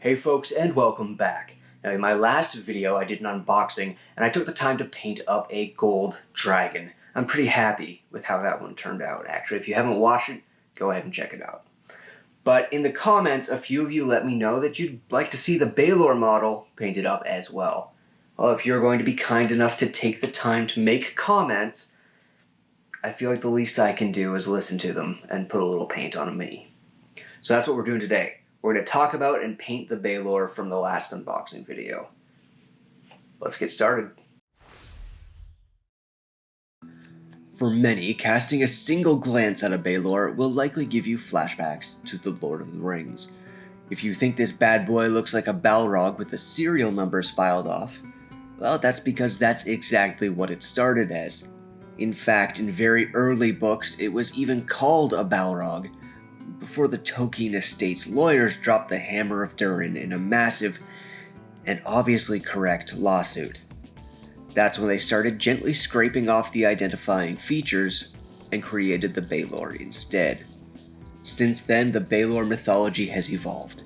Hey folks, and welcome back. Now in my last video I did an unboxing and I took the time to paint up a gold dragon. I'm pretty happy with how that one turned out. Actually, if you haven't watched it, go ahead and check it out. But in the comments, a few of you let me know that you'd like to see the Balor model painted up as well. Well, if you're going to be kind enough to take the time to make comments, I feel like the least I can do is listen to them and put a little paint on me. So that's what we're doing today. We're going to talk about and paint the Balor from the last unboxing video. Let's get started. For many, casting a single glance at a Balor will likely give you flashbacks to the Lord of the Rings. If you think this bad boy looks like a Balrog with the serial numbers filed off, well, that's because that's exactly what it started as. In fact, in very early books, it was even called a Balrog, before the Tolkien estate's lawyers dropped the hammer of Durin in a massive and obviously correct lawsuit. That's when they started gently scraping off the identifying features and created the Balor instead. Since then, the Balor mythology has evolved,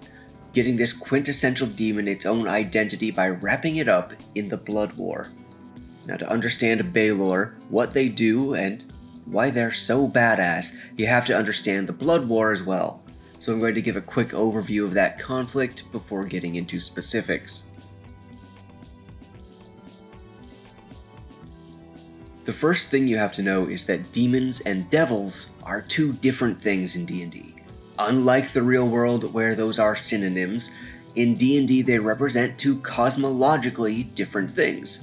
getting this quintessential demon its own identity by wrapping it up in the Blood War. Now, to understand Balor, what they do, and why they're so badass, you have to understand the Blood War as well. So I'm going to give a quick overview of that conflict before getting into specifics. The first thing you have to know is that demons and devils are two different things in D&D. Unlike the real world where those are synonyms, in D&D they represent two cosmologically different things.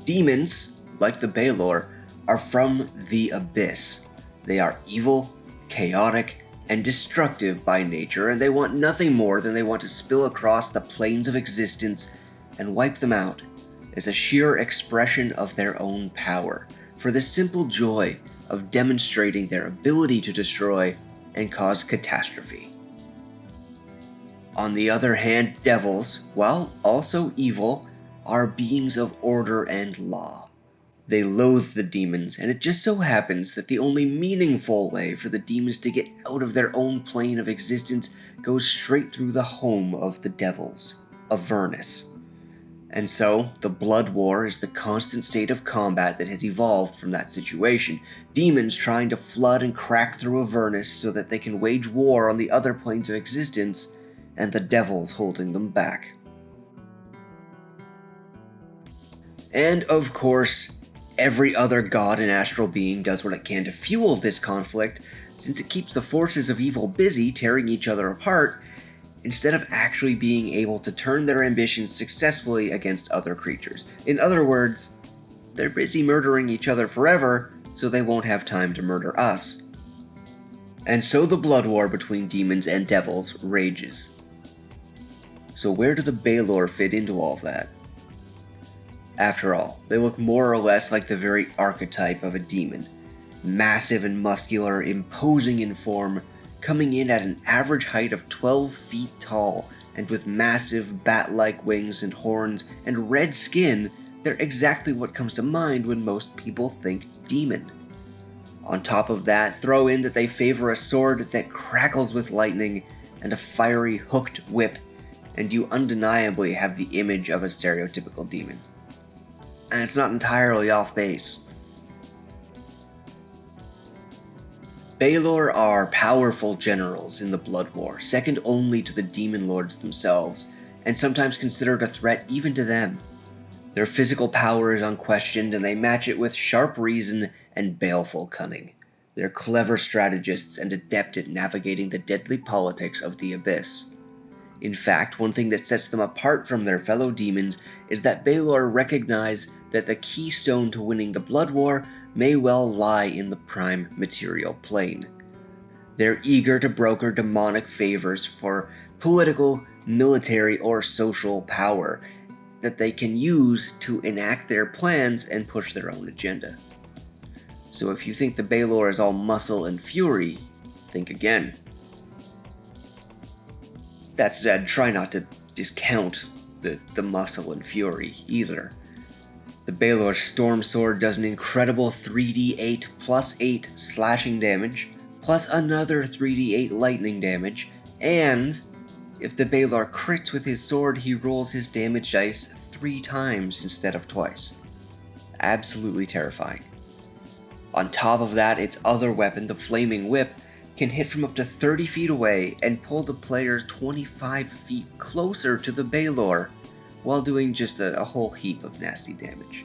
Demons, like the Balor, are from the abyss. They are evil, chaotic, and destructive by nature, and they want nothing more than they want to spill across the planes of existence and wipe them out as a sheer expression of their own power, for the simple joy of demonstrating their ability to destroy and cause catastrophe. On the other hand, devils, while also evil, are beings of order and law. They loathe the demons, and it just so happens that the only meaningful way for the demons to get out of their own plane of existence goes straight through the home of the devils, Avernus. And so, the Blood War is the constant state of combat that has evolved from that situation. Demons trying to flood and crack through Avernus so that they can wage war on the other planes of existence, and the devils holding them back. And of course, every other god and astral being does what it can to fuel this conflict, since it keeps the forces of evil busy tearing each other apart, instead of actually being able to turn their ambitions successfully against other creatures. In other words, they're busy murdering each other forever, so they won't have time to murder us. And so the blood war between demons and devils rages. So where do the Balor fit into all of that? After all, they look more or less like the very archetype of a demon. Massive and muscular, imposing in form, coming in at an average height of 12 feet tall, and with massive bat-like wings and horns and red skin, they're exactly what comes to mind when most people think demon. On top of that, throw in that they favor a sword that crackles with lightning and a fiery hooked whip, and you undeniably have the image of a stereotypical demon. And it's not entirely off base. Balor are powerful generals in the Blood War, second only to the demon lords themselves, and sometimes considered a threat even to them. Their physical power is unquestioned, and they match it with sharp reason and baleful cunning. They're clever strategists and adept at navigating the deadly politics of the abyss. In fact, one thing that sets them apart from their fellow demons is that Balor recognize that the keystone to winning the Blood War may well lie in the prime material plane. They're eager to broker demonic favors for political, military, or social power that they can use to enact their plans and push their own agenda. So if you think the Balor is all muscle and fury, think again. That said, try not to discount the muscle and fury either. The Balor's Storm Sword does an incredible 3d8 plus 8 slashing damage, plus another 3d8 lightning damage, and If the Balor crits with his sword, he rolls his damage dice 3 times instead of twice. Absolutely terrifying. On top of that, its other weapon, the Flaming Whip, can hit from up to 30 feet away and pull the player 25 feet closer to the Balor, while doing just a whole heap of nasty damage.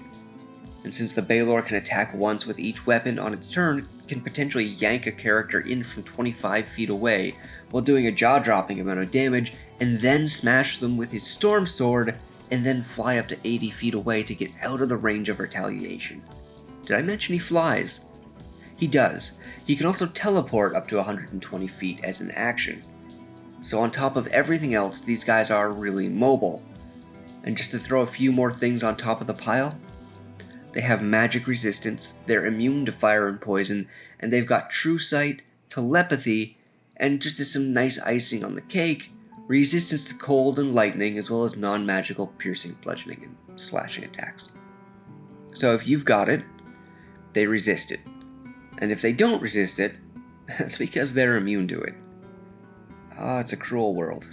And since the Balor can attack once with each weapon on its turn, can potentially yank a character in from 25 feet away while doing a jaw-dropping amount of damage, and then smash them with his Storm Sword, and then fly up to 80 feet away to get out of the range of retaliation. Did I mention he flies? He does. He can also teleport up to 120 feet as an action. So on top of everything else, these guys are really mobile. And just to throw a few more things on top of the pile, they have magic resistance, they're immune to fire and poison, and they've got true sight, telepathy, and just as some nice icing on the cake, resistance to cold and lightning, as well as non-magical piercing, bludgeoning, and slashing attacks. So if you've got it, they resist it. And if they don't resist it, that's because they're immune to it. Ah, it's a cruel world.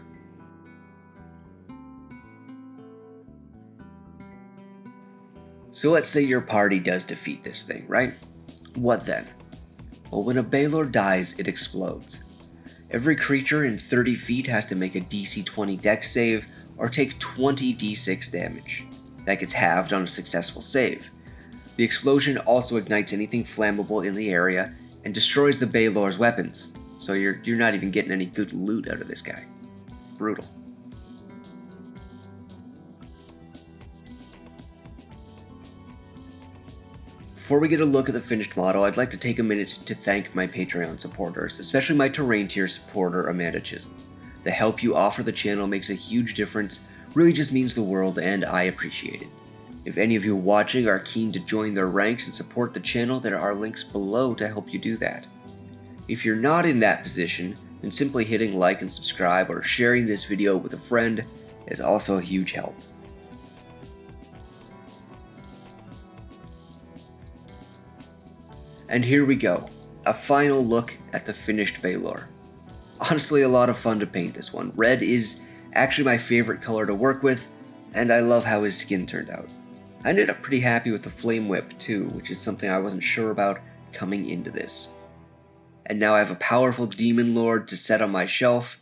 So let's say your party does defeat this thing, right? What then? Well, when a Balor dies, it explodes. Every creature in 30 feet has to make a DC 20 Dex save or take 20 D6 damage. That gets halved on a successful save. The explosion also ignites anything flammable in the area and destroys the Balor's weapons, so you're not even getting any good loot out of this guy. Brutal. Before we get a look at the finished model, I'd like to take a minute to thank my Patreon supporters, especially my Terrain tier supporter Amanda Chisholm. The help you offer the channel makes a huge difference, really just means the world, and I appreciate it. If any of you watching are keen to join their ranks and support the channel, there are links below to help you do that. If you're not in that position, then simply hitting like and subscribe or sharing this video with a friend is also a huge help. And here we go, a final look at the finished Balor. Honestly, a lot of fun to paint this one. Red is actually my favorite color to work with, and I love how his skin turned out. I ended up pretty happy with the Flame Whip too, which is something I wasn't sure about coming into this. And now I have a powerful Demon Lord to set on my shelf,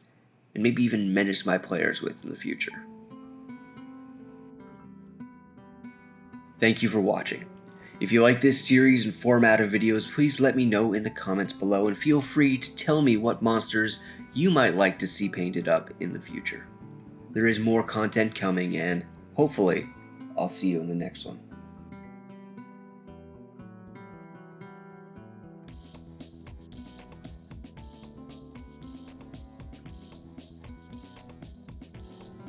and maybe even menace my players with in the future. Thank you for watching. If you like this series and format of videos, please let me know in the comments below, and feel free to tell me what monsters you might like to see painted up in the future. There is more content coming, and hopefully, I'll see you in the next one.